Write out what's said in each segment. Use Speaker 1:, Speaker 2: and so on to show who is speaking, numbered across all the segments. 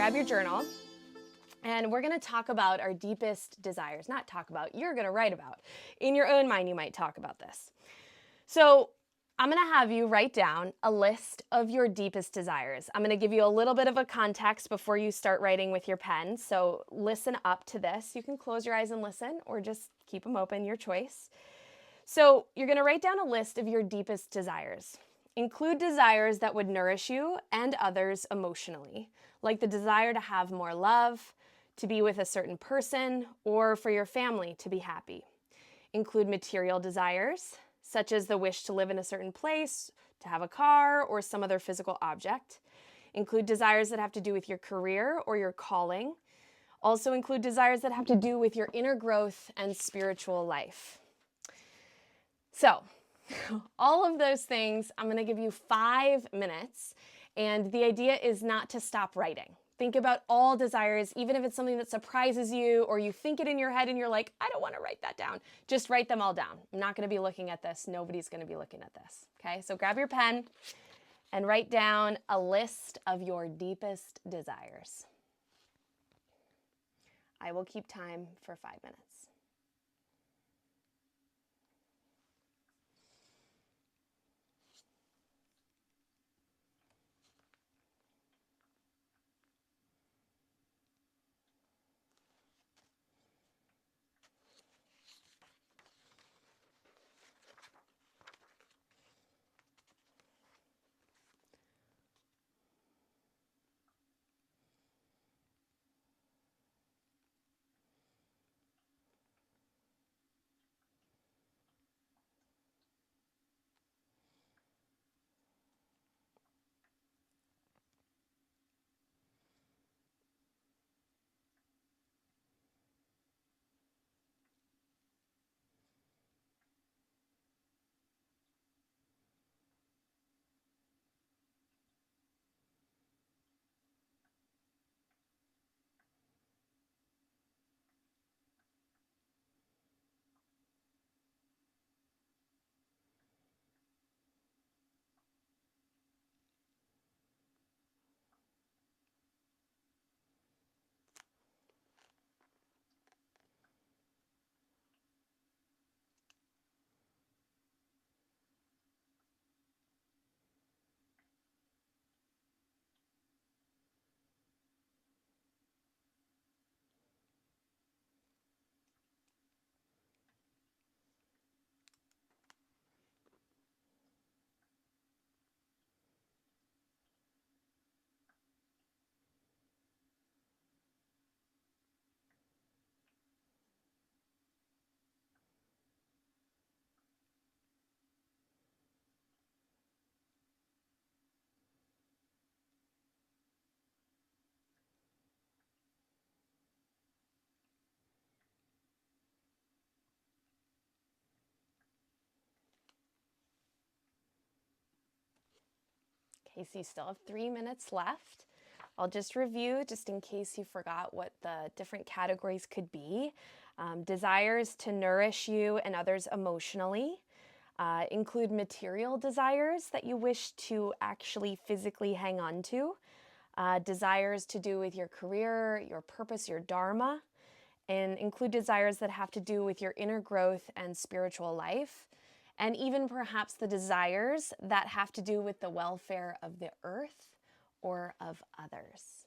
Speaker 1: grab your journal, and we're going to talk about our deepest desires. Not talk about, you're going to write about. In your own mind, you might talk about this. So I'm going to have you write down a list of your deepest desires. I'm going to give you a little bit of a context before you start writing with your pen. So listen up to this. You can close your eyes and listen, or just keep them open, your choice. So you're going to write down a list of your deepest desires. Include desires that would nourish you and others emotionally, like the desire to have more love, to be with a certain person, or for your family to be happy. Include material desires, such as the wish to live in a certain place, to have a car, or some other physical object. Include desires that have to do with your career or your calling. Also include desires that have to do with your inner growth and spiritual life. So, all of those things, I'm going to give you 5 minutes, and the idea is not to stop writing. Think about all desires, even if it's something that surprises you or you think it in your head and you're like, I don't want to write that down. Just write them all down. I'm not going to be looking at this. Nobody's going to be looking at this. Okay, so grab your pen and write down a list of your deepest desires. I will keep time for 5 minutes. Okay, so you still have 3 minutes left. I'll just review, just in case you forgot what the different categories could be. Desires to nourish you and others emotionally. Include material desires that you wish to actually physically hang on to. Desires to do with your career, your purpose, your dharma. And include desires that have to do with your inner growth and spiritual life. And even perhaps the desires that have to do with the welfare of the earth or of others.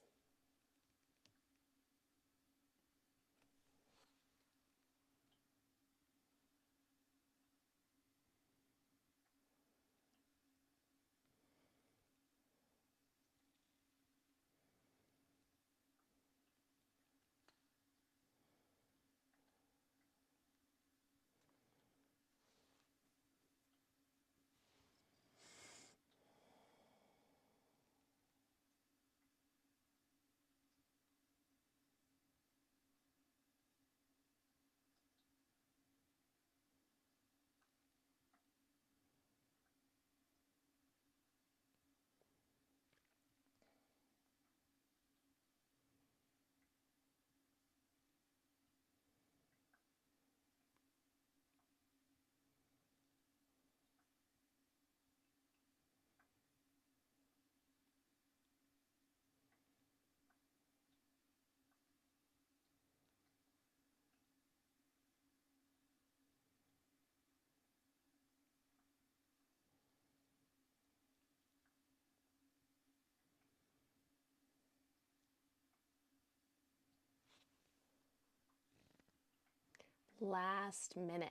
Speaker 1: Last minute.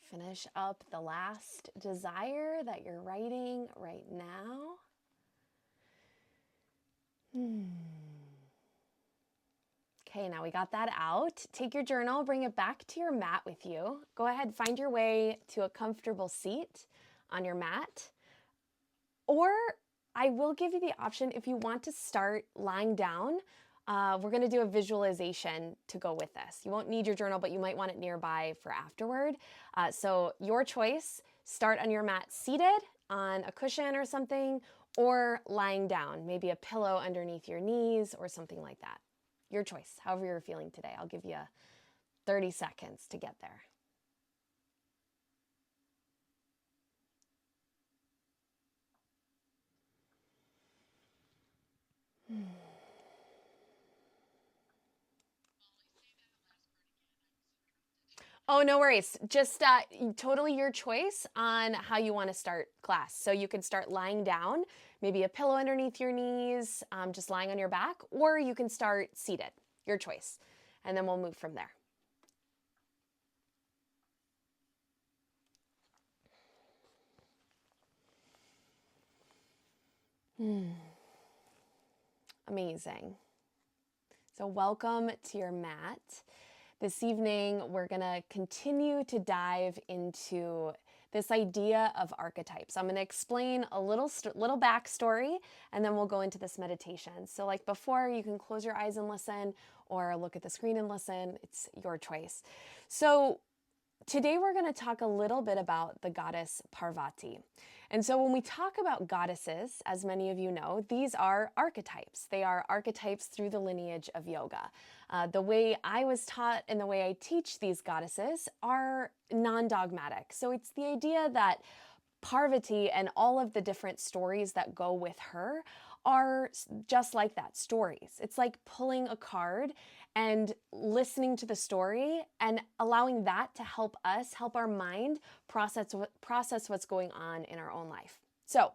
Speaker 1: Finish up the last desire that you're writing right now. Okay, now we got that out. Take your journal, bring it back to your mat with you. Go ahead, find your way to a comfortable seat on your mat. Or I will give you the option if you want to start lying down. We're going to do a visualization to go with this. You won't need your journal, but you might want it nearby for afterward. So your choice, start on your mat seated on a cushion or something, or lying down, maybe a pillow underneath your knees or something like that. Your choice, however you're feeling today. I'll give you 30 seconds to get there. Oh, no worries. Just totally your choice on how you want to start class. So you can start lying down, maybe a pillow underneath your knees, just lying on your back, or you can start seated, your choice. And then we'll move from there. Amazing. So welcome to your mat. This evening, we're going to continue to dive into this idea of archetypes. I'm going to explain a little backstory, and then we'll go into this meditation. So like before, you can close your eyes and listen, or look at the screen and listen. It's your choice. So today, we're going to talk a little bit about the goddess Parvati. And so when we talk about goddesses, as many of you know, these are archetypes. They are archetypes through the lineage of yoga. The way I was taught and the way I teach these goddesses are non-dogmatic. So it's the idea that Parvati and all of the different stories that go with her are just like that, stories. It's like pulling a card and listening to the story and allowing that to help us, help our mind process what's going on in our own life. So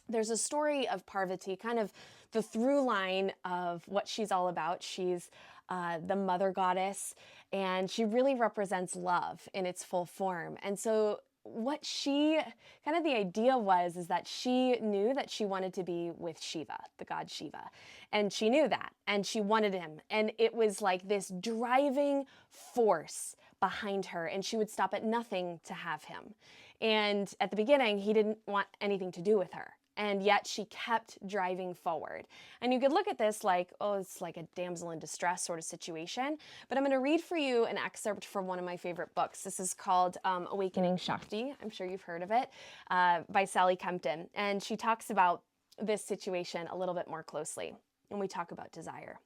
Speaker 1: there's a story of Parvati, kind of the through line of what she's all about. She's the mother goddess, and she really represents love in its full form. And so what she, kind of the idea was, is that she knew that she wanted to be with Shiva, the god Shiva. And she knew that, and she wanted him. And it was like this driving force behind her, and she would stop at nothing to have him. And at the beginning, he didn't want anything to do with her. And yet she kept driving forward. And you could look at this like, oh, it's like a damsel in distress sort of situation. But I'm going to read for you an excerpt from one of my favorite books. This is called Awakening Shakti. I'm sure you've heard of it, by Sally Kempton. And she talks about this situation a little bit more closely when we talk about desire.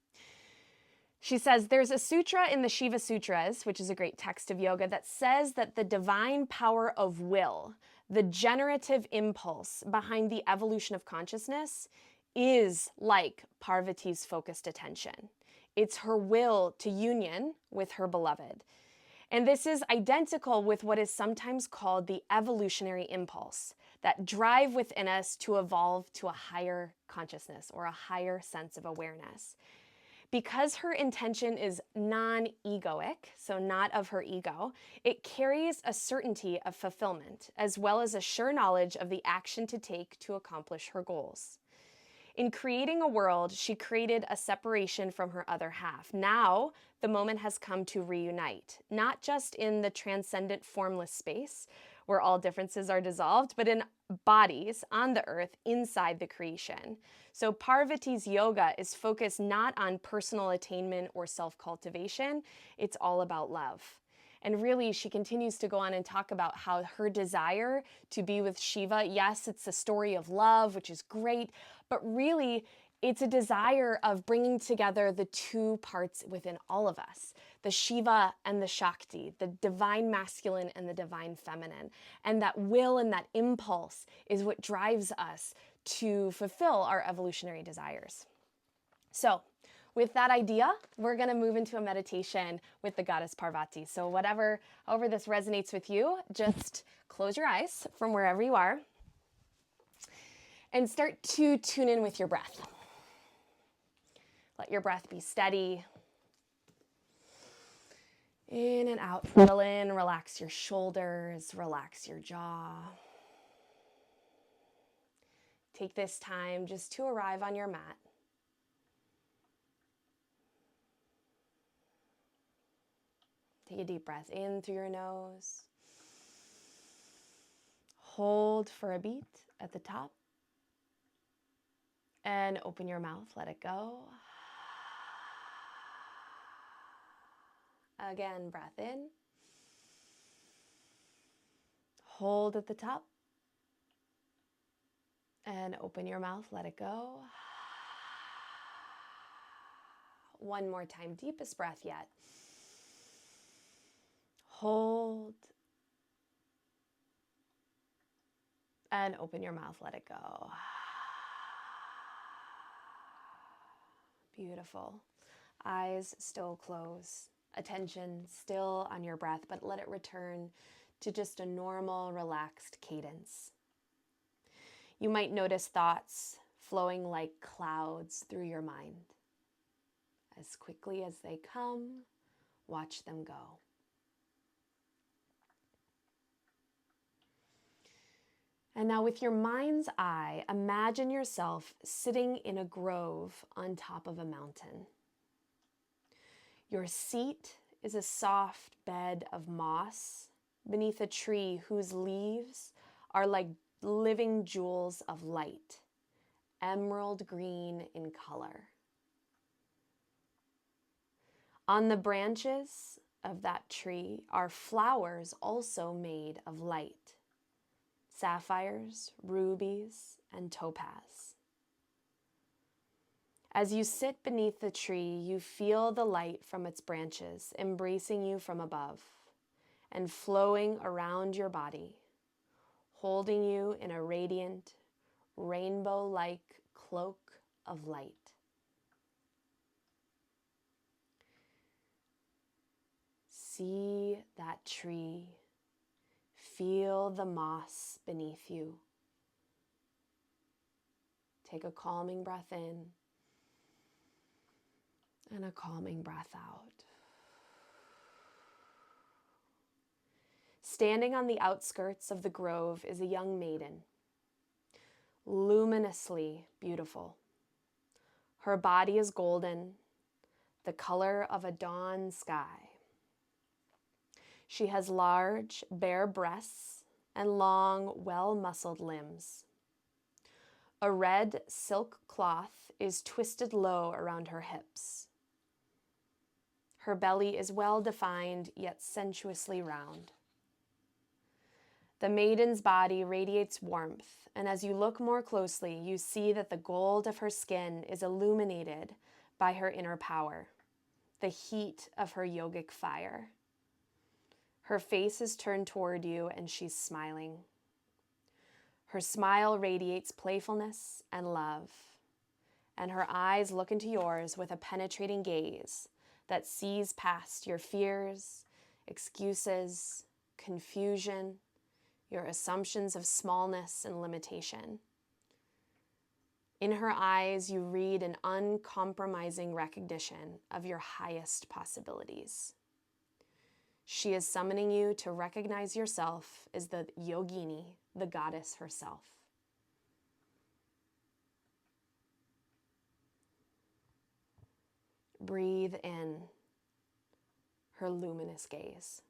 Speaker 1: She says, there's a sutra in the Shiva Sutras, which is a great text of yoga, that says that the divine power of will, the generative impulse behind the evolution of consciousness, is like Parvati's focused attention. It's her will to union with her beloved. And this is identical with what is sometimes called the evolutionary impulse, that drive within us to evolve to a higher consciousness or a higher sense of awareness. Because her intention is non-egoic, so not of her ego, it carries a certainty of fulfillment, as well as a sure knowledge of the action to take to accomplish her goals. In creating a world, she created a separation from her other half. Now, the moment has come to reunite, not just in the transcendent formless space, where all differences are dissolved, but in bodies on the earth inside the creation. So Parvati's yoga is focused not on personal attainment or self-cultivation. It's all about love. And really, she continues to go on and talk about how her desire to be with Shiva, yes, it's a story of love, which is great, but really, it's a desire of bringing together the two parts within all of us, the Shiva and the Shakti, the divine masculine and the divine feminine. And that will and that impulse is what drives us to fulfill our evolutionary desires. So, with that idea, we're going to move into a meditation with the goddess Parvati. So however this resonates with you, just close your eyes from wherever you are and start to tune in with your breath. Let your breath be steady. In and out, fill in, relax your shoulders, relax your jaw. Take this time just to arrive on your mat. Take a deep breath in through your nose. Hold for a beat at the top. And open your mouth, let it go. Again, breath in. Hold at the top. And open your mouth, let it go. One more time, deepest breath yet. Hold. And open your mouth, let it go. Beautiful. Eyes still closed. Attention still on your breath, but let it return to just a normal, relaxed cadence. You might notice thoughts flowing like clouds through your mind. As quickly as they come, watch them go. And now with your mind's eye, imagine yourself sitting in a grove on top of a mountain. Your seat is a soft bed of moss beneath a tree whose leaves are like living jewels of light, emerald green in color. On the branches of that tree are flowers also made of light, sapphires, rubies, and topaz. As you sit beneath the tree, you feel the light from its branches embracing you from above and flowing around your body, holding you in a radiant, rainbow-like cloak of light. See that tree. Feel the moss beneath you. Take a calming breath in and a calming breath out. Standing on the outskirts of the grove is a young maiden, luminously beautiful. Her body is golden, the color of a dawn sky. She has large, bare breasts and long, well-muscled limbs. A red silk cloth is twisted low around her hips. Her belly is well-defined, yet sensuously round. The maiden's body radiates warmth, and as you look more closely, you see that the gold of her skin is illuminated by her inner power, the heat of her yogic fire. Her face is turned toward you, and she's smiling. Her smile radiates playfulness and love, and her eyes look into yours with a penetrating gaze that sees past your fears, excuses, confusion, your assumptions of smallness and limitation. In her eyes, you read an uncompromising recognition of your highest possibilities. She is summoning you to recognize yourself as the yogini, the goddess herself. Breathe in her luminous gaze.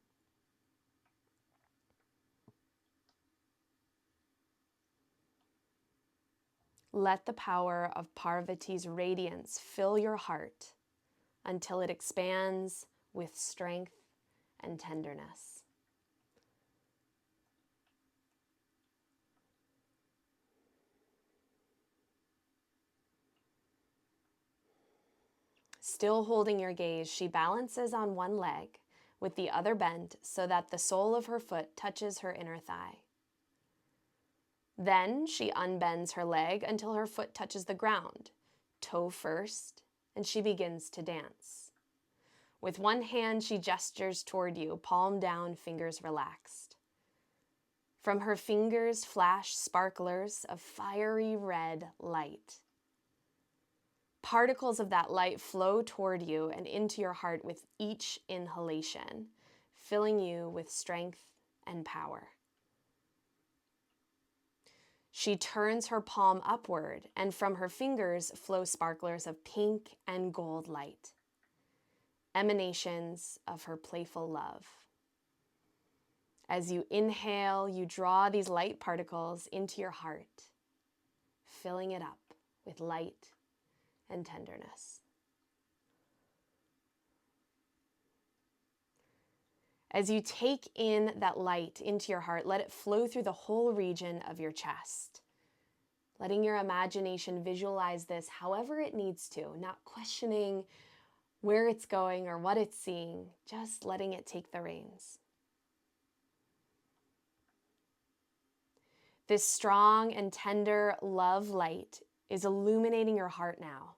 Speaker 1: Let the power of Parvati's radiance fill your heart until it expands with strength and tenderness. Still holding your gaze, she balances on one leg with the other bent so that the sole of her foot touches her inner thigh. Then she unbends her leg until her foot touches the ground, toe first, and she begins to dance. With one hand, she gestures toward you, palm down, fingers relaxed. From her fingers flash sparklers of fiery red light. Particles of that light flow toward you and into your heart with each inhalation, filling you with strength and power. She turns her palm upward, and from her fingers flow sparklers of pink and gold light, emanations of her playful love. As you inhale, you draw these light particles into your heart, filling it up with light and tenderness. As you take in that light into your heart, let it flow through the whole region of your chest, letting your imagination visualize this however it needs to, not questioning where it's going or what it's seeing, just letting it take the reins. This strong and tender love light is illuminating your heart now,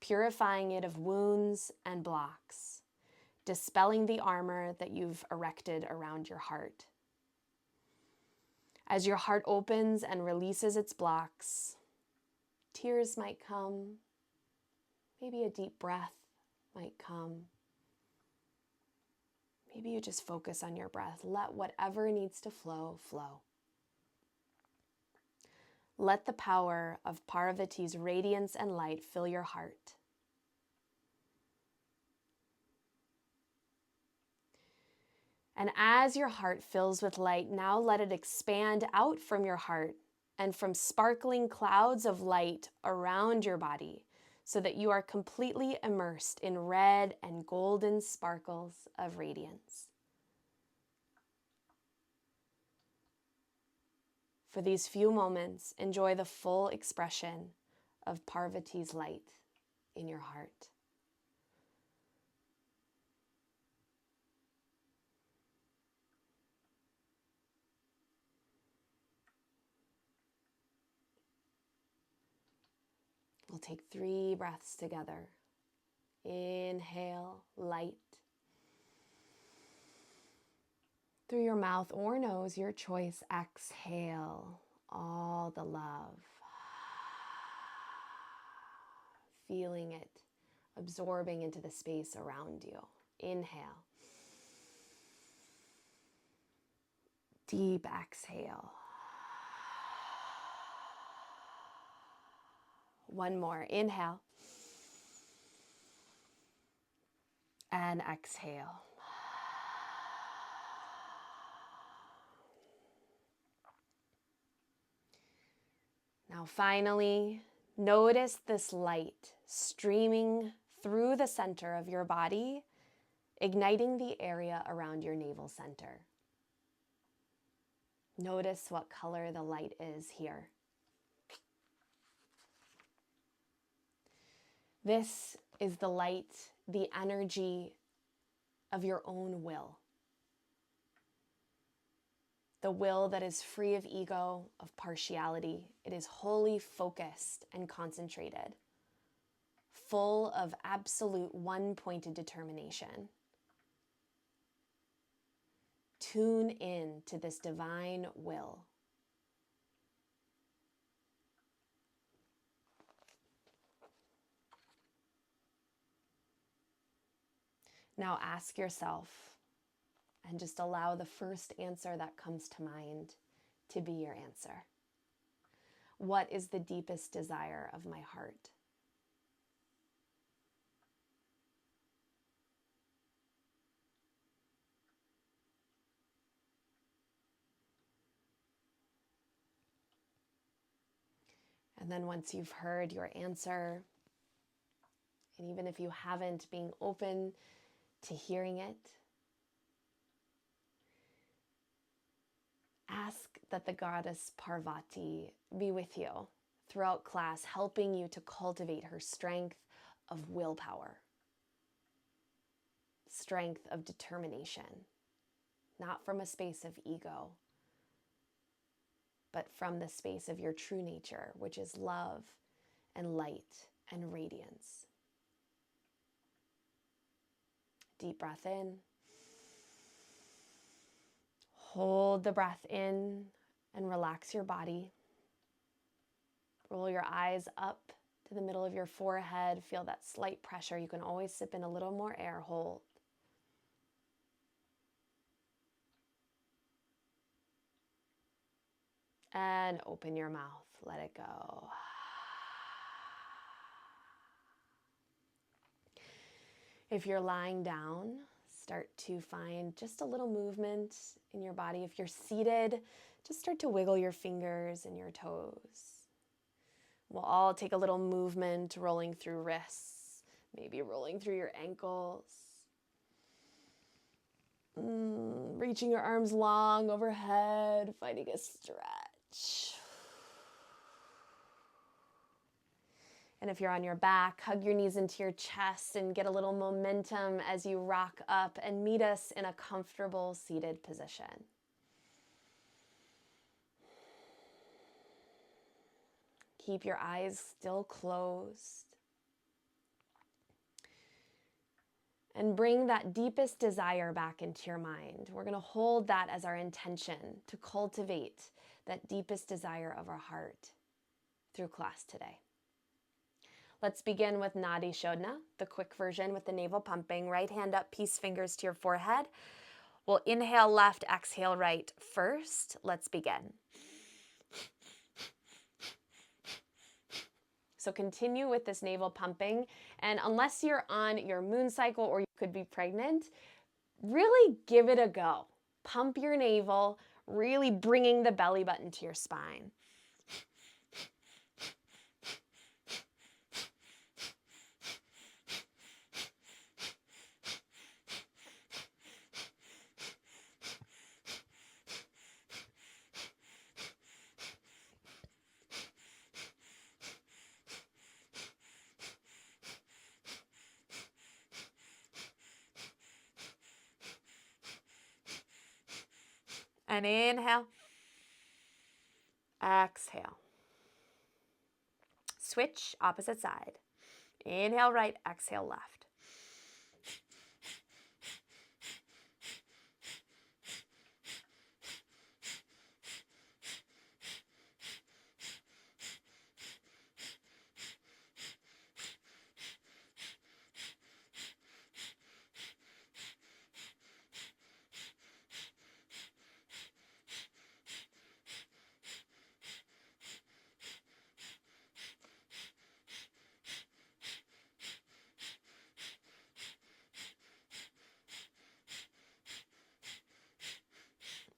Speaker 1: purifying it of wounds and blocks, dispelling the armor that you've erected around your heart. As your heart opens and releases its blocks, tears might come, maybe a deep breath might come. Maybe you just focus on your breath. Let whatever needs to flow, flow. Let the power of Parvati's radiance and light fill your heart. And as your heart fills with light, now let it expand out from your heart and from sparkling clouds of light around your body so that you are completely immersed in red and golden sparkles of radiance. For these few moments, enjoy the full expression of Parvati's light in your heart. We'll take 3 breaths together. Inhale, light. Through your mouth or nose, your choice, exhale all the love. Feeling it absorbing into the space around you. Inhale. Deep exhale. One more. Inhale. And exhale. Now finally, notice this light streaming through the center of your body, igniting the area around your navel center. Notice what color the light is here. This is the light, the energy of your own will. The will that is free of ego, of partiality. It is wholly focused and concentrated, full of absolute one-pointed determination. Tune in to this divine will. Now ask yourself, and just allow the first answer that comes to mind to be your answer. What is the deepest desire of my heart? And then once you've heard your answer, and even if you haven't, being open to hearing it, ask that the goddess Parvati be with you throughout class, helping you to cultivate her strength of willpower, strength of determination, not from a space of ego, but from the space of your true nature, which is love and light and radiance. Deep breath in. Hold the breath in and relax your body. Roll your eyes up to the middle of your forehead. Feel that slight pressure. You can always sip in a little more air. Hold. And open your mouth. Let it go. If you're lying down, start to find just a little movement in your body. If you're seated, just start to wiggle your fingers and your toes. We'll all take a little movement, rolling through wrists, maybe rolling through your ankles. Reaching your arms long overhead, finding a stretch. And if you're on your back, hug your knees into your chest and get a little momentum as you rock up and meet us in a comfortable seated position. Keep your eyes still closed. And bring that deepest desire back into your mind. We're going to hold that as our intention to cultivate that deepest desire of our heart through class today. Let's begin with Nadi Shodhana, the quick version with the navel pumping. Right hand up, peace fingers to your forehead. We'll inhale left, exhale right first. Let's begin. So continue with this navel pumping, and unless you're on your moon cycle or you could be pregnant, really give it a go. Pump your navel, really bringing the belly button to your spine. And inhale, exhale. Switch, opposite side. Inhale right, exhale left.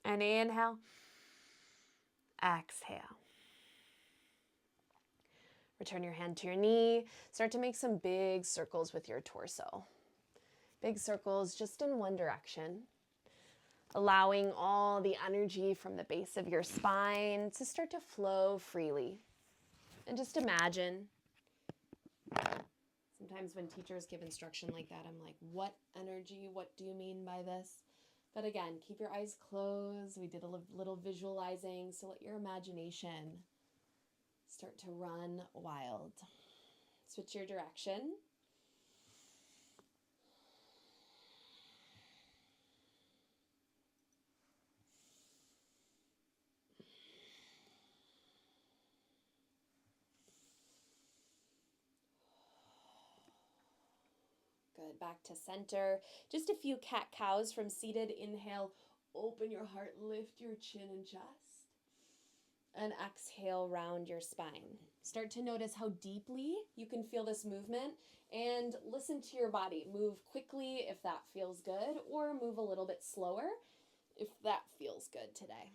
Speaker 1: And inhale, exhale. Return your hand to your knee. Start to make some big circles with your torso. Big circles just in one direction, allowing all the energy from the base of your spine to start to flow freely. And just imagine, sometimes when teachers give instruction like that, I'm like, what energy? What do you mean by this? But again, keep your eyes closed. We did a little visualizing, so let your imagination start to run wild. Switch your direction. Good, back to center. Just a few cat-cows from seated. Inhale, open your heart, lift your chin and chest. And exhale, round your spine. Start to notice how deeply you can feel this movement and listen to your body. Move quickly if that feels good, or move a little bit slower if that feels good today.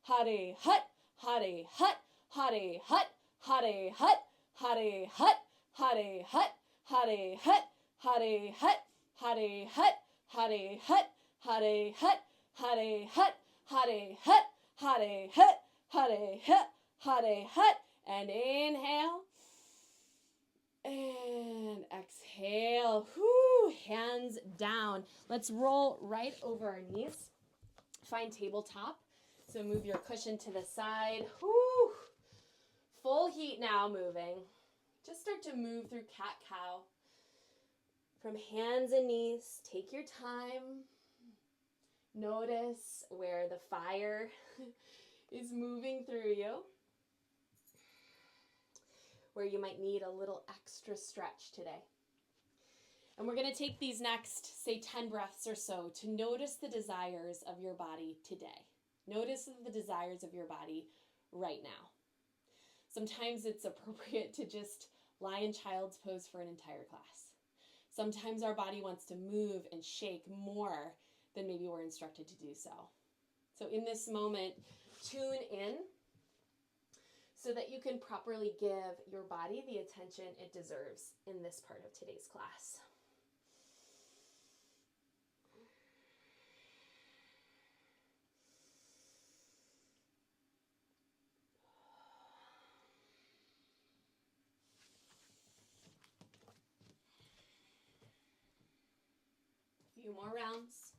Speaker 1: hare hut, hare hut, hare hut, hare hut, hare hut, hare hut, hare hut, hare hut, hare hut, hare hut, hare hut, hare hut, hare hut, hare hut, hare hut, hare hut, and inhale. And exhale. Whoo, hands down. Let's roll right over our knees. Find tabletop. So move your cushion to the side. Whoo. Full heat now moving. Just start to move through cat-cow. From hands and knees, take your time. Notice where the fire is moving through you. Where you might need a little extra stretch today. And we're going to take these next, say, 10 breaths or so to notice the desires of your body today. Notice the desires of your body right now. Sometimes it's appropriate to just lie in child's pose for an entire class. Sometimes our body wants to move and shake more than maybe we're instructed to do so. So in this moment, tune in so that you can properly give your body the attention it deserves in this part of today's class. A few more rounds.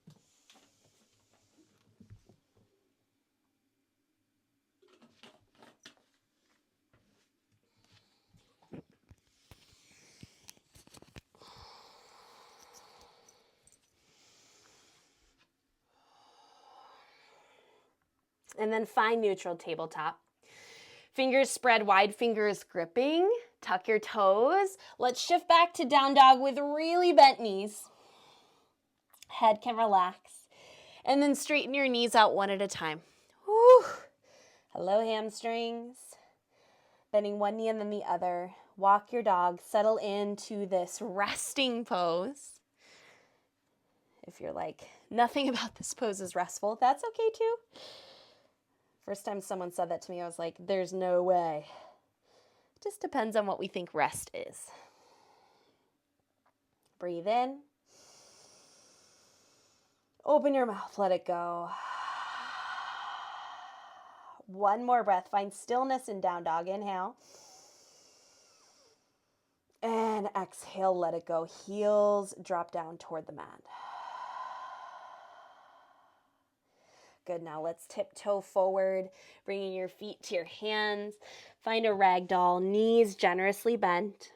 Speaker 1: And then find neutral tabletop. Fingers spread wide, fingers gripping. Tuck your toes. Let's shift back to down dog with really bent knees. Head can relax. And then straighten your knees out one at a time. Whew. Hello, hamstrings. Bending one knee and then the other. Walk your dog. Settle into this resting pose. If you're like, nothing about this pose is restful, that's okay too. First time someone said that to me, I was like, there's no way. It just depends on what we think rest is. Breathe in. Open your mouth, let it go. One more breath. Find stillness in down dog. Inhale. And exhale, let it go. Heels drop down toward the mat. Good, now let's tiptoe forward, bringing your feet to your hands. Find a ragdoll, knees generously bent,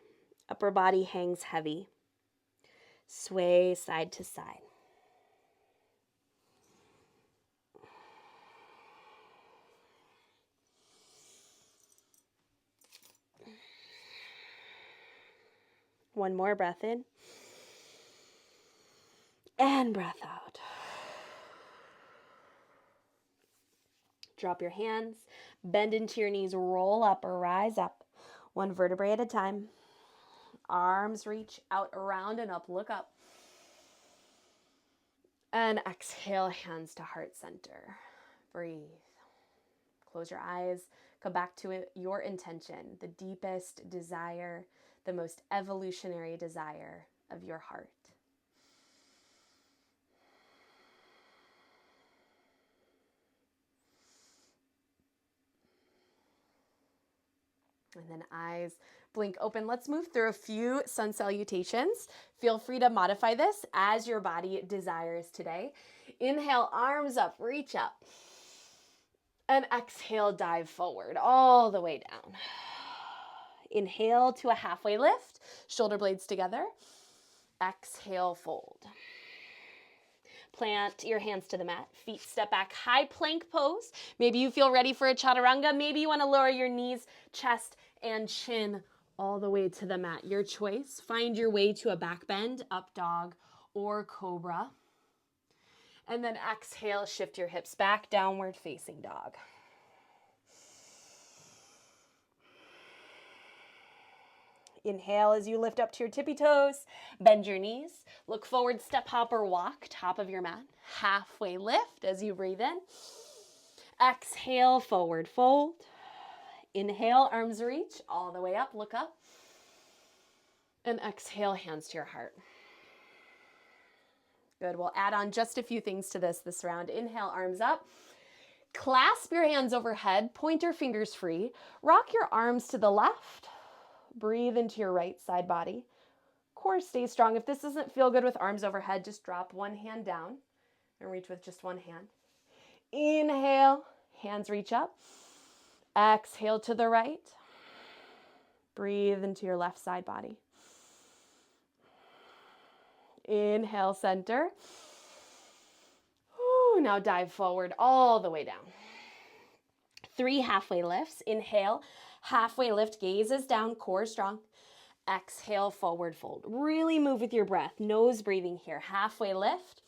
Speaker 1: upper body hangs heavy. Sway side to side. One more breath in. And breath out. Drop your hands, bend into your knees, roll up or rise up, one vertebrae at a time. Arms reach out, around and up, look up. And exhale, hands to heart center. Breathe. Close your eyes, come back to it, your intention, the deepest desire, the most evolutionary desire of your heart. And then eyes blink open. Let's move through a few sun salutations. Feel free to modify this as your body desires today. Inhale, arms up, reach up. And exhale, dive forward all the way down. Inhale to a halfway lift, shoulder blades together. Exhale, fold. Plant your hands to the mat, feet step back, high plank pose. Maybe you feel ready for a chaturanga. Maybe you want to lower your knees, chest, and chin all the way to the mat. Your choice. Find your way to a back bend, up dog, or cobra. And then exhale, shift your hips back, downward facing dog. Inhale as you lift up to your tippy toes, bend your knees, look forward, step, hop, or walk, top of your mat. Halfway lift as you breathe in. Exhale, forward fold. Inhale, arms reach all the way up, look up. And exhale, hands to your heart. Good, we'll add on just a few things to this round. Inhale, arms up. Clasp your hands overhead, pointer fingers free. Rock your arms to the left. Breathe into your right side body. Core stays strong. If this doesn't feel good with arms overhead, just drop one hand down and reach with just one hand. Inhale, hands reach up. Exhale to the right. Breathe into your left side body. Inhale, center. Ooh, now dive forward all the way down. 3 halfway lifts. Inhale, halfway lift, gazes down, core strong. Exhale, forward fold. Really move with your breath. Nose breathing here. Halfway lift.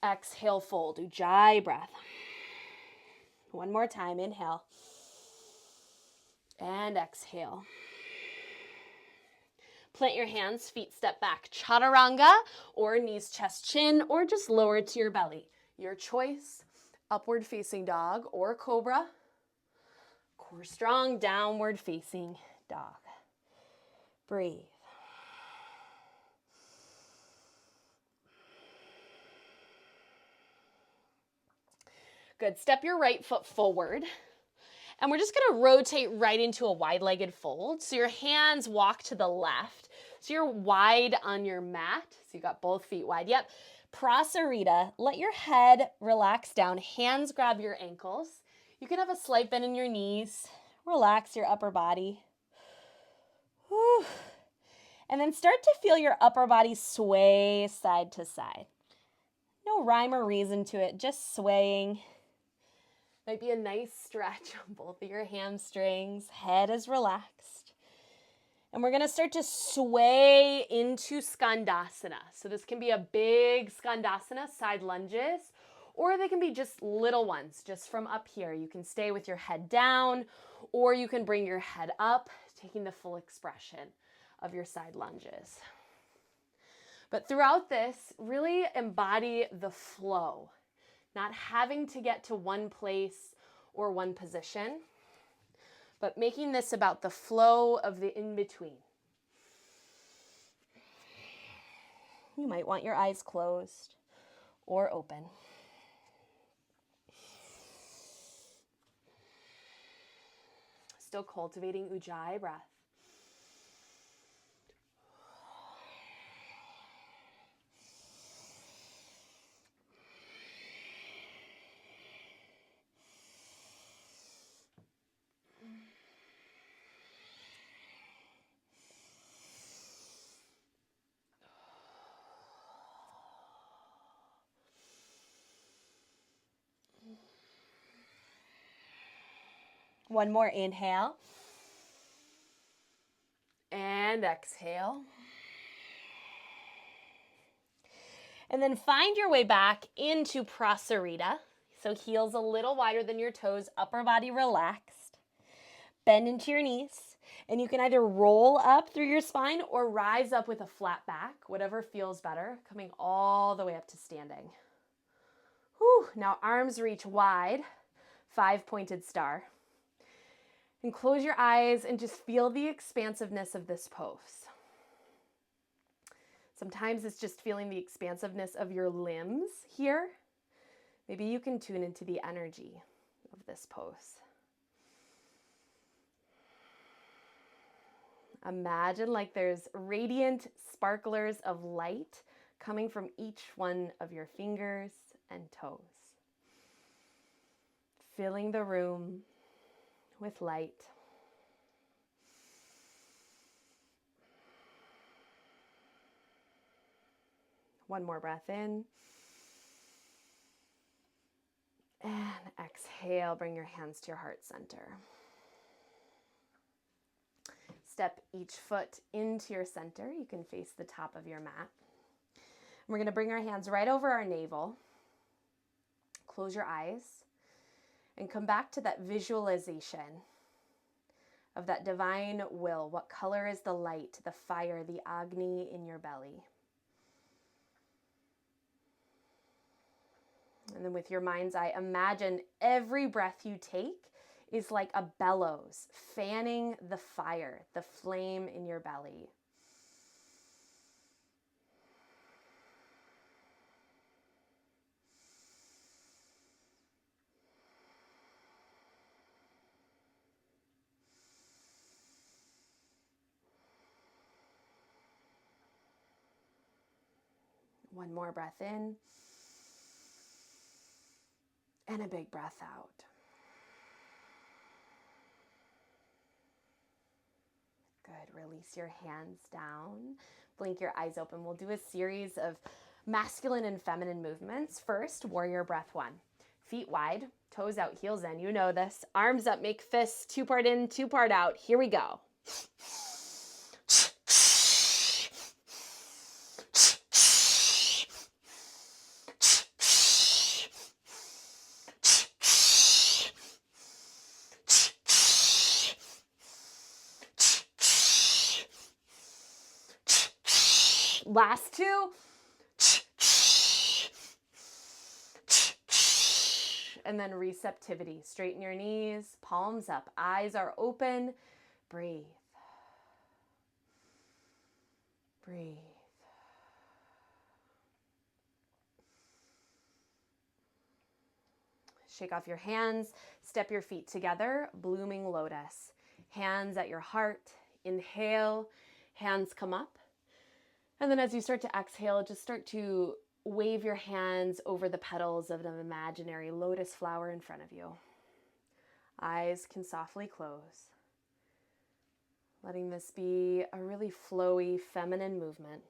Speaker 1: Exhale, fold. Ujjayi breath. One more time. Inhale. And exhale. Plant your hands, feet step back. Chaturanga, or knees, chest, chin, or just lower to your belly. Your choice. Upward facing dog or cobra. Core strong, downward facing dog. Breathe. Good. Step your right foot forward. And we're just going to rotate right into a wide-legged fold. So your hands walk to the left. So you're wide on your mat. So you got both feet wide. Yep. Prasarita. Let your head relax down. Hands grab your ankles. You can have a slight bend in your knees. Relax your upper body. Whew. And then start to feel your upper body sway side to side. No rhyme or reason to it, just swaying. Might be a nice stretch on both of your hamstrings. Head is relaxed. And we're going to start to sway into Skandasana. So this can be a big Skandasana, side lunges, or they can be just little ones, just from up here. You can stay with your head down, or you can bring your head up, taking the full expression of your side lunges. But throughout this, really embody the flow. Not having to get to one place or one position, but making this about the flow of the in-between. You might want your eyes closed or open. Still cultivating Ujjayi breath. One more inhale. And exhale. And then find your way back into Prasarita. So heels a little wider than your toes, upper body relaxed. Bend into your knees. And you can either roll up through your spine or rise up with a flat back, whatever feels better, coming all the way up to standing. Whew. Now arms reach wide, 5-pointed star. And close your eyes and just feel the expansiveness of this pose. Sometimes it's just feeling the expansiveness of your limbs here. Maybe you can tune into the energy of this pose. Imagine like there's radiant sparklers of light coming from each one of your fingers and toes. Filling the room with light. One more breath in. And exhale, bring your hands to your heart center. Step each foot into your center. You can face the top of your mat. We're going to bring our hands right over our navel. Close your eyes. And come back to that visualization of that divine will. What color is the light, the fire, the Agni in your belly? And then with your mind's eye, imagine every breath you take is like a bellows, fanning the fire, the flame in your belly. One more breath in. And a big breath out. Good. Release your hands down. Blink your eyes open. We'll do a series of masculine and feminine movements. First, warrior breath 1. Feet wide, toes out, heels in. You know this. Arms up, make fists, 2-part in, 2-part out. Here we go. Last 2. And then receptivity. Straighten your knees, palms up, eyes are open. Breathe. Breathe. Shake off your hands, step your feet together, blooming lotus. Hands at your heart. Inhale, hands come up. And then as you start to exhale, just start to wave your hands over the petals of an imaginary lotus flower in front of you. Eyes can softly close. Letting this be a really flowy, feminine movement.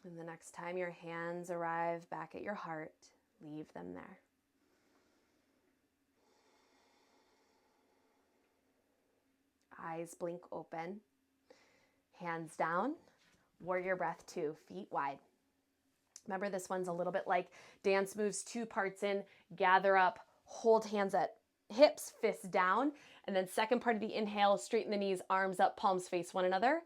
Speaker 1: And the next time your hands arrive back at your heart, leave them there. Eyes blink open. Hands down. Warrior breath 2, feet wide. Remember, this one's a little bit like dance moves, 2 parts in, gather up, hold hands at hips, fists down. And then second part of the inhale, straighten the knees, arms up, palms face one another.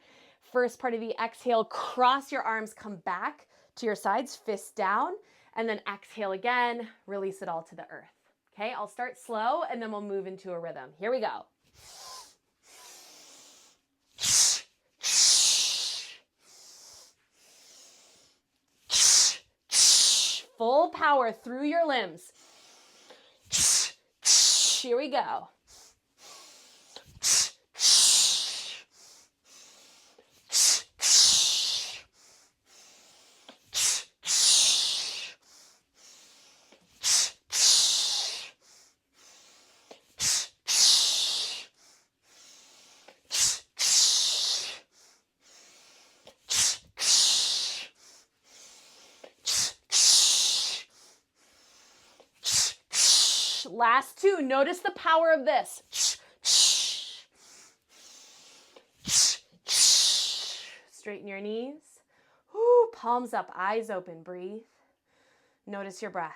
Speaker 1: First part of the exhale, cross your arms, come back to your sides, fists down, and then exhale again, release it all to the earth. Okay, I'll start slow and then we'll move into a rhythm. Here we go. Full power through your limbs. Here we go. Last 2. Notice the power of this. Straighten your knees. Woo, palms up, eyes open. Breathe. Notice your breath.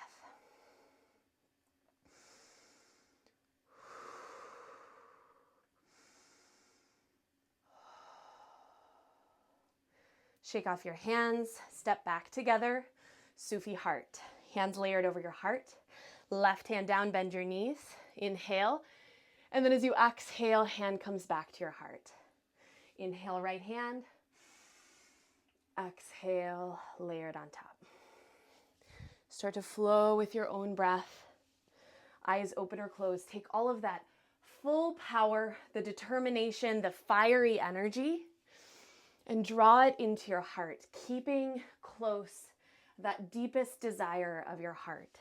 Speaker 1: Shake off your hands. Step back together. Sufi heart. Hands layered over your heart. Left hand down, bend your knees. Inhale. And then as you exhale, hand comes back to your heart. Inhale, right hand. Exhale, layered on top. Start to flow with your own breath. Eyes open or closed. Take all of that full power, the determination, the fiery energy, and draw it into your heart, keeping close that deepest desire of your heart.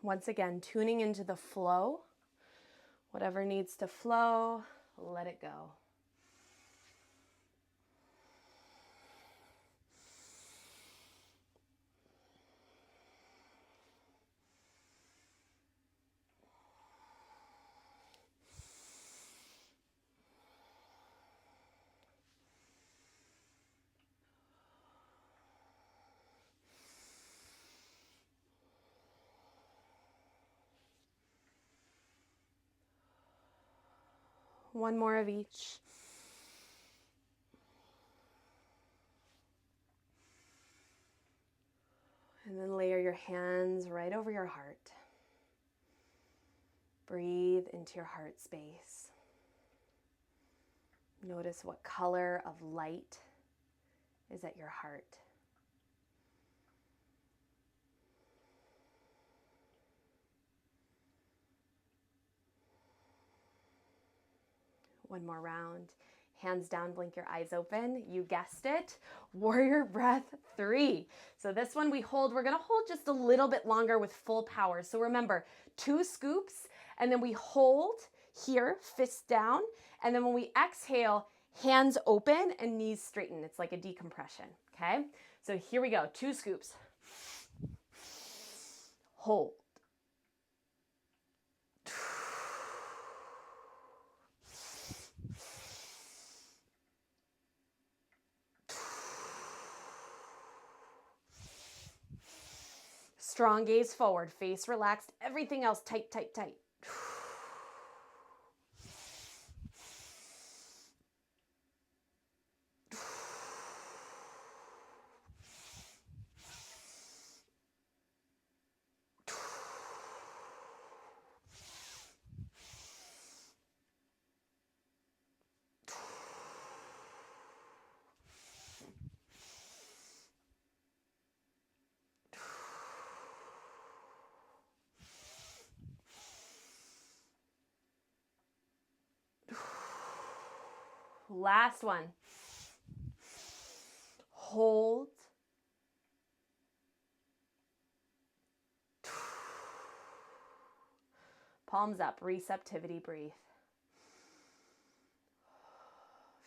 Speaker 1: Once again, tuning into the flow, whatever needs to flow, let it go. One more of each. And then layer your hands right over your heart. Breathe into your heart space. Notice what color of light is at your heart. One more round. Hands down, blink your eyes open. You guessed it, warrior breath 3. So this one we hold, we're gonna hold just a little bit longer with full power. So remember, 2 scoops, and then we hold here, fist down, and then when we exhale, hands open and knees straighten. It's like a decompression, okay? So here we go, 2 scoops. Hold. Strong gaze forward, face relaxed, everything else tight, tight, tight. Last one. Hold. Palms up, receptivity, breathe.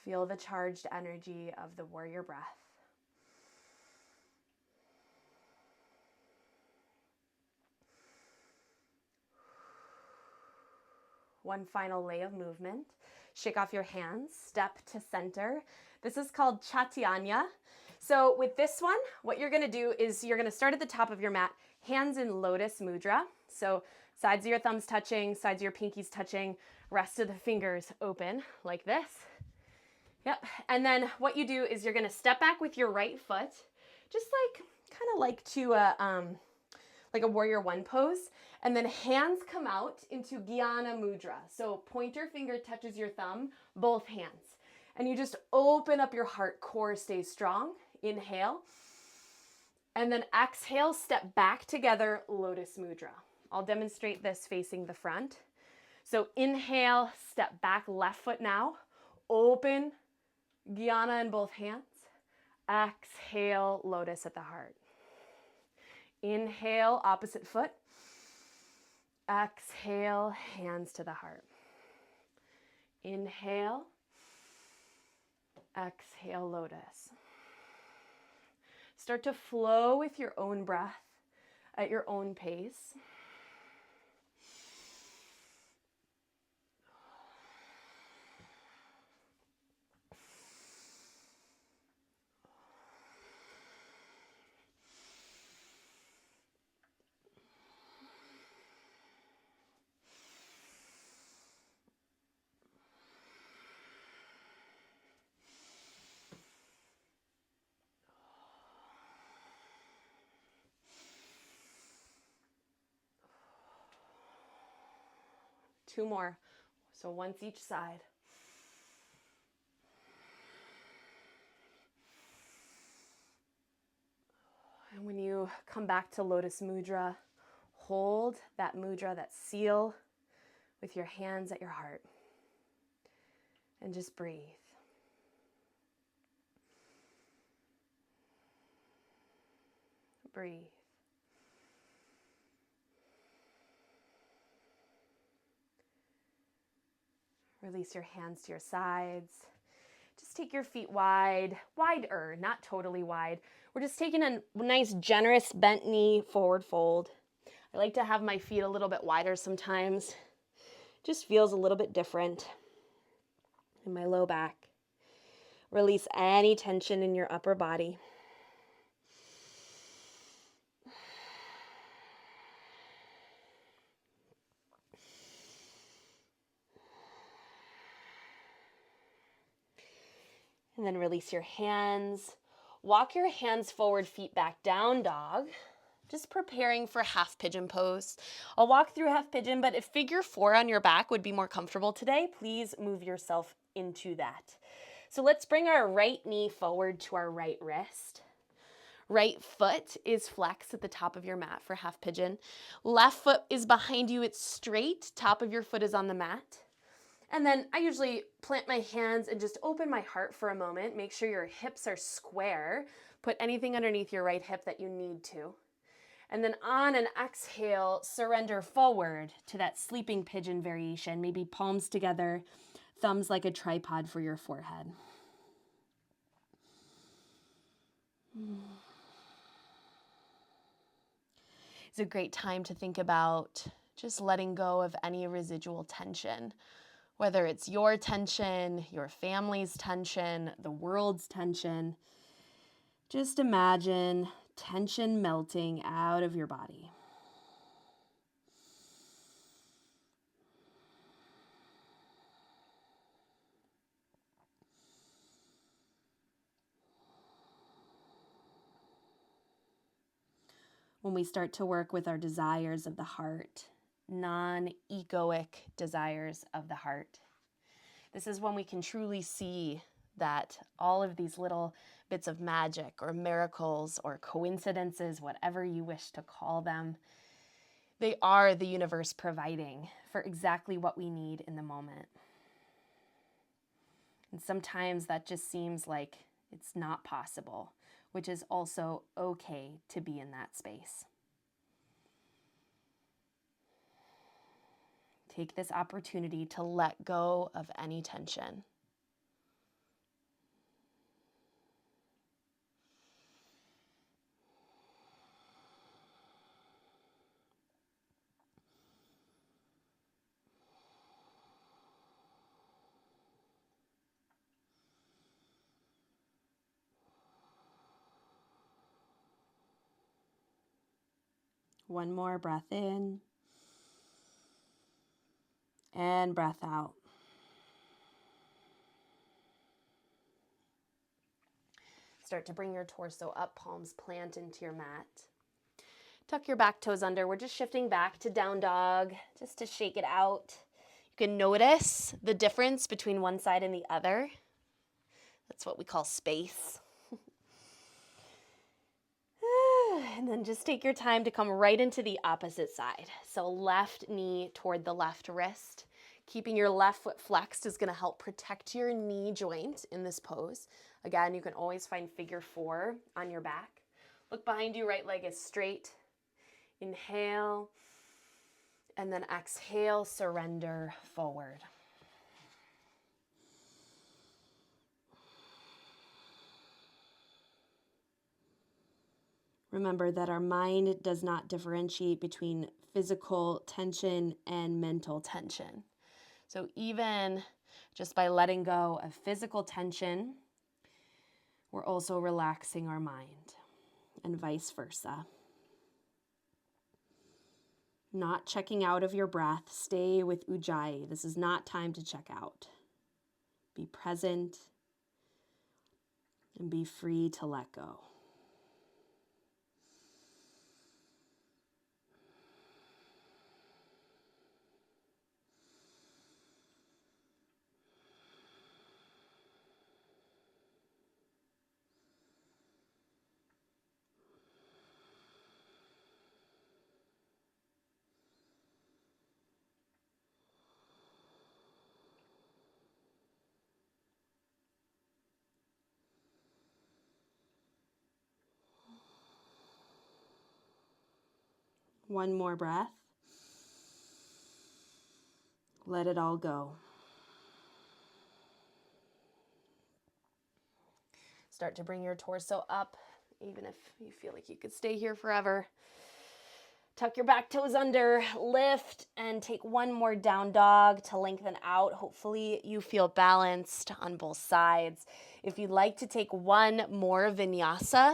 Speaker 1: Feel the charged energy of the warrior breath. One final lay of movement. Shake off your hands, step to center. This is called Chatyanya. So with this one, what you're gonna do is you're gonna start at the top of your mat, hands in lotus mudra. So sides of your thumbs touching, sides of your pinkies touching, rest of the fingers open like this. Yep, and then what you do is you're gonna step back with your right foot, just like, kind of like to like a warrior one pose, and then hands come out into Jnana Mudra. So pointer finger touches your thumb, both hands. And you just open up your heart, core stays strong. Inhale. And then exhale, step back together, Lotus Mudra. I'll demonstrate this facing the front. So inhale, step back, left foot now. Open, Jnana in both hands. Exhale, Lotus at the heart. Inhale, opposite foot. Exhale, hands to the heart. Inhale. Exhale, Lotus. Start to flow with your own breath at your own pace. Two more. So once each side. And when you come back to Lotus Mudra, hold that mudra, that seal, with your hands at your heart. And just breathe. Breathe. Release your hands to your sides. Just take your feet wide, wider, not totally wide. We're just taking a nice generous bent knee forward fold. I like to have my feet a little bit wider sometimes. Just feels a little bit different in my low back. Release any tension in your upper body. And then release your hands. Walk your hands forward, feet back, down dog. Just preparing for half pigeon pose. I'll walk through half pigeon, but if figure 4 on your back would be more comfortable today, please move yourself into that. So let's bring our right knee forward to our right wrist. Right foot is flexed at the top of your mat for half pigeon. Left foot is behind you, it's straight. Top of your foot is on the mat. And then I usually plant my hands and just open my heart for a moment. Make sure your hips are square. Put anything underneath your right hip that you need to. And then on an exhale, surrender forward to that sleeping pigeon variation. Maybe palms together, thumbs like a tripod for your forehead. It's a great time to think about just letting go of any residual tension. Whether it's your tension, your family's tension, the world's tension, just imagine tension melting out of your body. When we start to work with our desires of the heart, non-egoic desires of the heart, this is when we can truly see that all of these little bits of magic or miracles or coincidences, whatever you wish to call them, they are the universe providing for exactly what we need in the moment. And sometimes that just seems like it's not possible, which is also okay to be in that space. Take this opportunity to let go of any tension. One more breath in and breath out. Start to bring your torso up, palms plant into your mat. Tuck your back toes under. We're just shifting back to down dog, just to shake it out. You can notice the difference between one side and the other. That's what we call space. And then just take your time to come right into the opposite side. So left knee toward the left wrist. Keeping your left foot flexed is going to help protect your knee joint in this pose. Again, you can always find figure 4 on your back. Look behind you, right leg is straight. Inhale, and then exhale, surrender forward. Remember that our mind does not differentiate between physical tension and mental tension. So even just by letting go of physical tension, we're also relaxing our mind, and vice versa. Not checking out of your breath. Stay with Ujjayi. This is not time to check out. Be present and be free to let go. One more breath. Let it all go. Start to bring your torso up, even if you feel like you could stay here forever. Tuck your back toes under, lift, and take one more down dog to lengthen out. Hopefully you feel balanced on both sides. If you'd like to take one more vinyasa,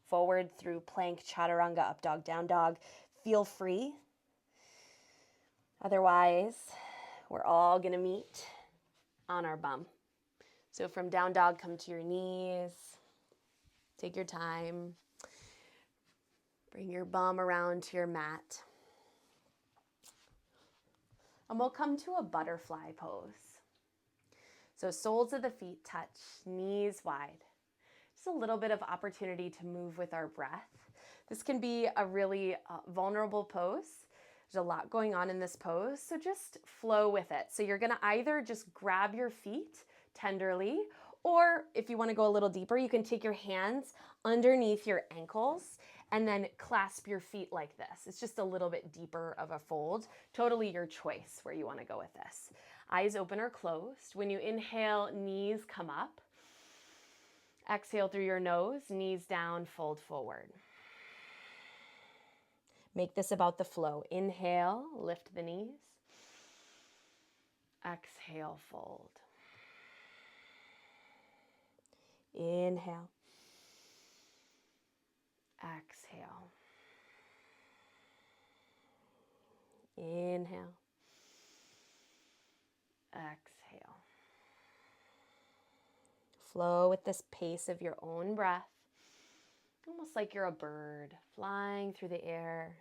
Speaker 1: forward through plank, chaturanga, up dog, down dog, feel free. Otherwise, we're all gonna meet on our bum. So from down dog, come to your knees. Take your time. Bring your bum around to your mat. And we'll come to a butterfly pose. So soles of the feet touch, knees wide. Just a little bit of opportunity to move with our breath. This can be a really vulnerable pose. There's a lot going on in this pose, so just flow with it. So you're gonna either just grab your feet tenderly, or if you wanna go a little deeper, you can take your hands underneath your ankles and then clasp your feet like this. It's just a little bit deeper of a fold. Totally your choice where you wanna go with this. Eyes open or closed. When you inhale, knees come up. Exhale through your nose, knees down, fold forward. Make this about the flow. Inhale, lift the knees. Exhale, fold. Inhale. Exhale. Inhale. Exhale. Flow with this pace of your own breath, almost like you're a bird flying through the air,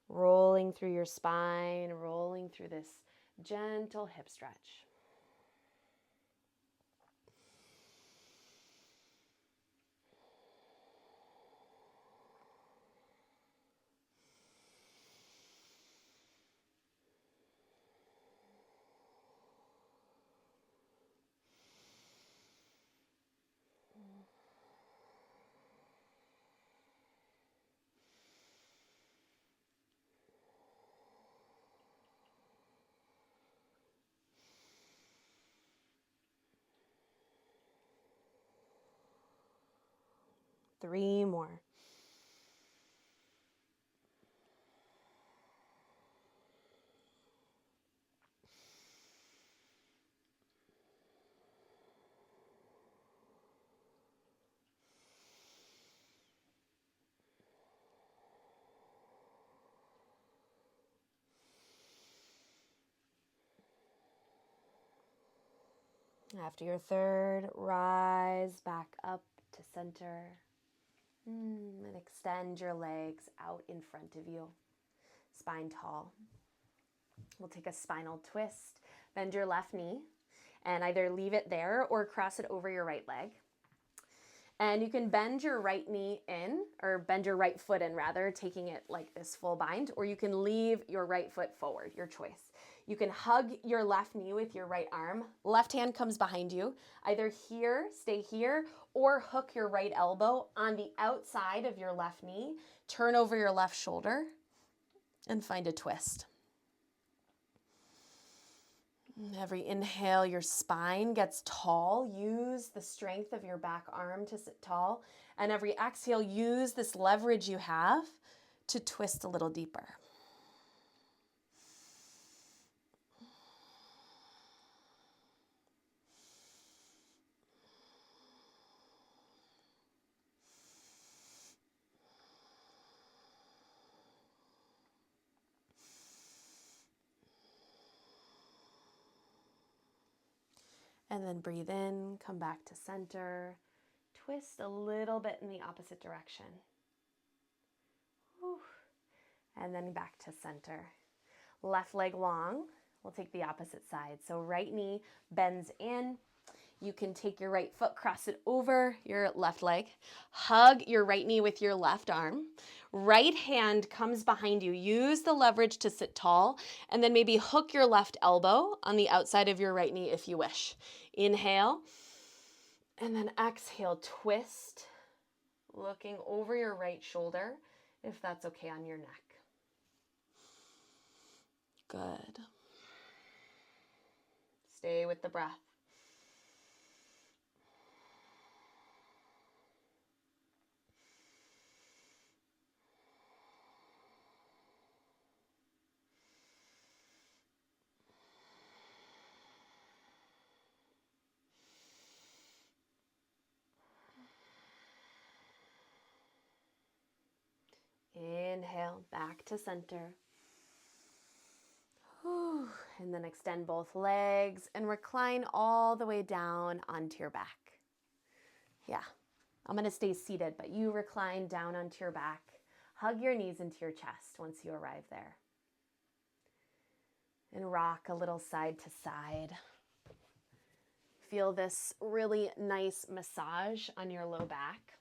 Speaker 1: rolling through your spine, rolling through this gentle hip stretch. Three more. After your third, rise back up to center. And extend your legs out in front of you, spine tall. We'll take a spinal twist. Bend your left knee and either leave it there or cross it over your right leg. And you can bend your right knee in, or bend your right foot in rather, taking it like this full bind, or you can leave your right foot forward, your choice. You can hug your left knee with your right arm. Left hand comes behind you. Either here, stay here, or hook your right elbow on the outside of your left knee. Turn over your left shoulder and find a twist. Every inhale, your spine gets tall. Use the strength of your back arm to sit tall. And every exhale, use this leverage you have to twist a little deeper. And then breathe in, come back to center, twist a little bit in the opposite direction. Whew. And then back to center. Left leg long, we'll take the opposite side. So right knee bends in. You can take your right foot, cross it over your left leg, hug your right knee with your left arm. Right hand comes behind you. Use the leverage to sit tall, and then maybe hook your left elbow on the outside of your right knee if you wish. Inhale, and then exhale, twist, looking over your right shoulder, if that's okay on your neck. Good. Stay with the breath. Inhale, back to center. Whew. And then extend both legs and recline all the way down onto your back. Yeah, I'm going to stay seated, but you recline down onto your back. Hug your knees into your chest once you arrive there. And rock a little side to side. Feel this really nice massage on your low back.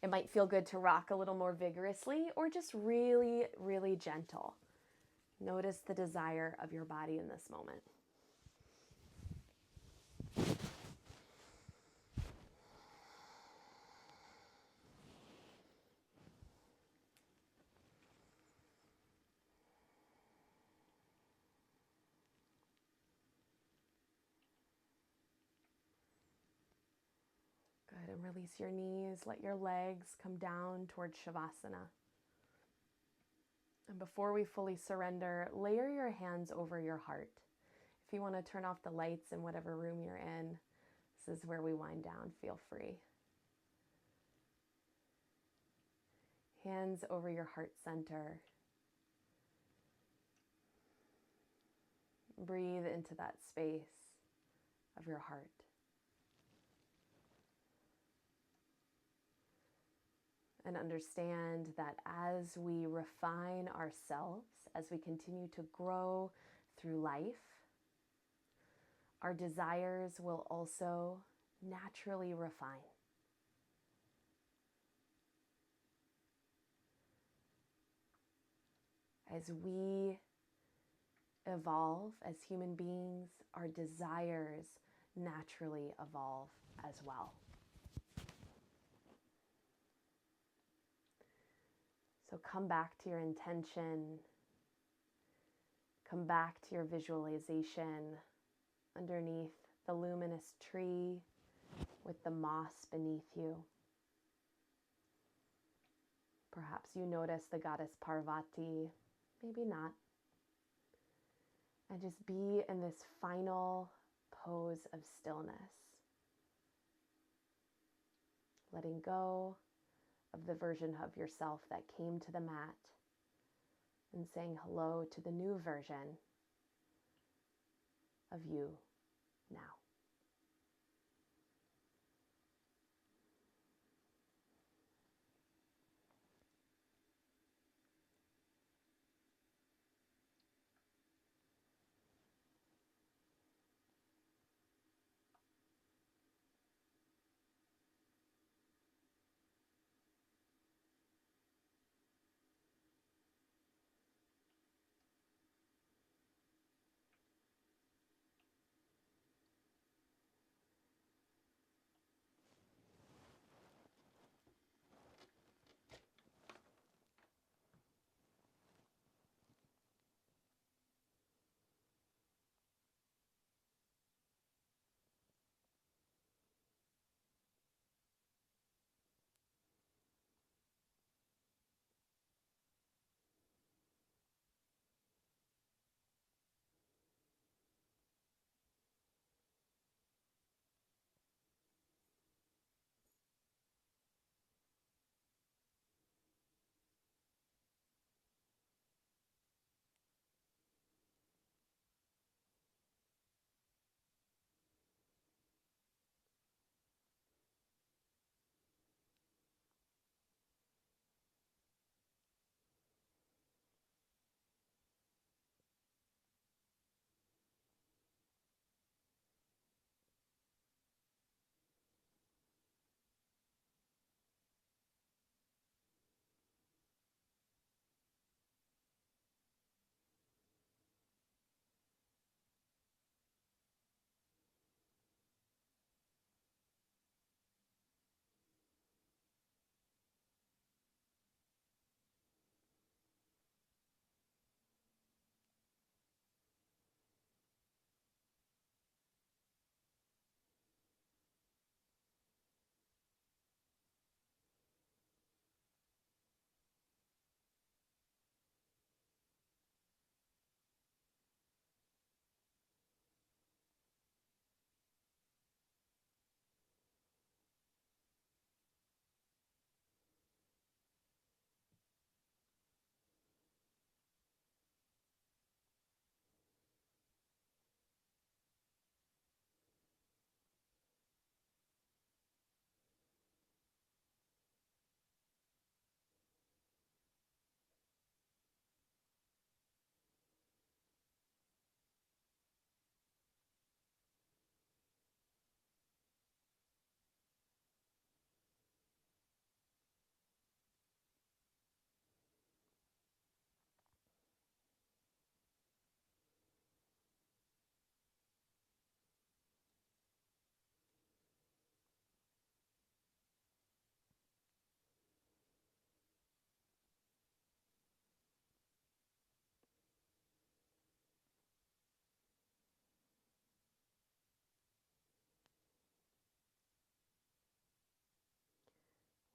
Speaker 1: It might feel good to rock a little more vigorously or just really, really gentle. Notice the desire of your body in this moment. Good, and release your knees. Let your legs come down towards Shavasana. And before we fully surrender, layer your hands over your heart. If you want to turn off the lights in whatever room you're in, this is where we wind down. Feel free. Hands over your heart center. Breathe into that space of your heart. And understand that as we refine ourselves, as we continue to grow through life, our desires will also naturally refine. As we evolve as human beings, our desires naturally evolve as well. So come back to your intention. Come back to your visualization underneath the luminous tree with the moss beneath you. Perhaps you notice the goddess Parvati, maybe not. And just be in this final pose of stillness. Letting go of the version of yourself that came to the mat and saying hello to the new version of you now.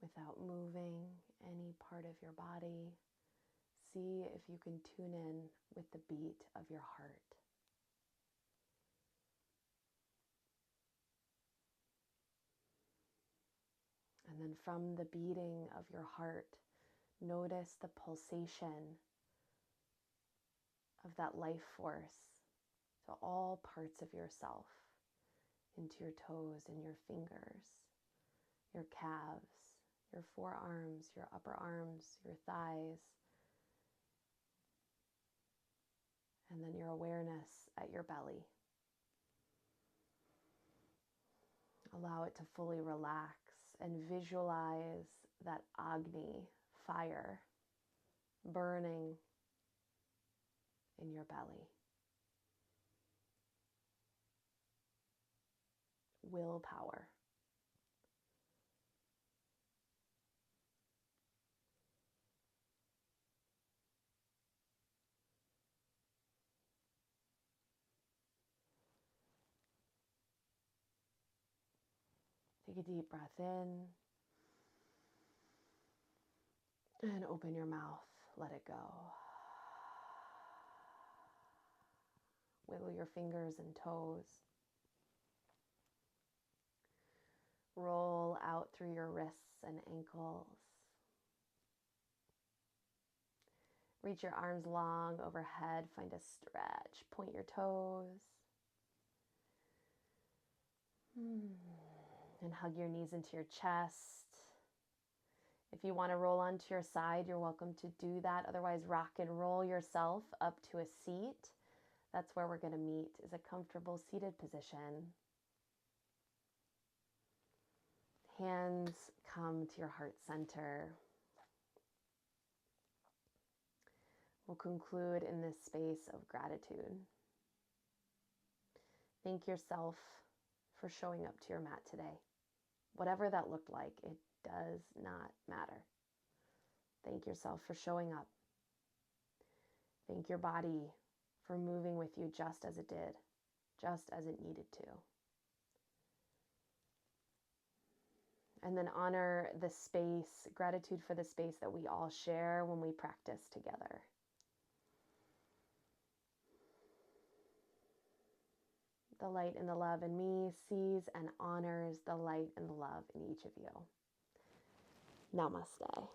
Speaker 1: without moving any part of your body. See if you can tune in with the beat of your heart. And then from the beating of your heart, notice the pulsation of that life force to all parts of yourself, into your toes and your fingers, your calves, your forearms, your upper arms, your thighs, and then your awareness at your belly. Allow it to fully relax and visualize that Agni, fire, burning in your belly. Willpower. Take a deep breath in and open your mouth. Let it go. Wiggle your fingers and toes. Roll out through your wrists and ankles. Reach your arms long overhead. Find a stretch. Point your toes. And hug your knees into your chest. If you want to roll onto your side, you're welcome to do that. Otherwise, rock and roll yourself up to a seat. That's where we're going to meet, is a comfortable seated position. Hands come to your heart center. We'll conclude in this space of gratitude. Thank yourself for showing up to your mat today. Whatever that looked like, it does not matter. Thank yourself for showing up. Thank your body for moving with you just as it did, just as it needed to. And then honor the space, gratitude for the space that we all share when we practice together. The light and the love in me sees and honors the light and the love in each of you. Namaste.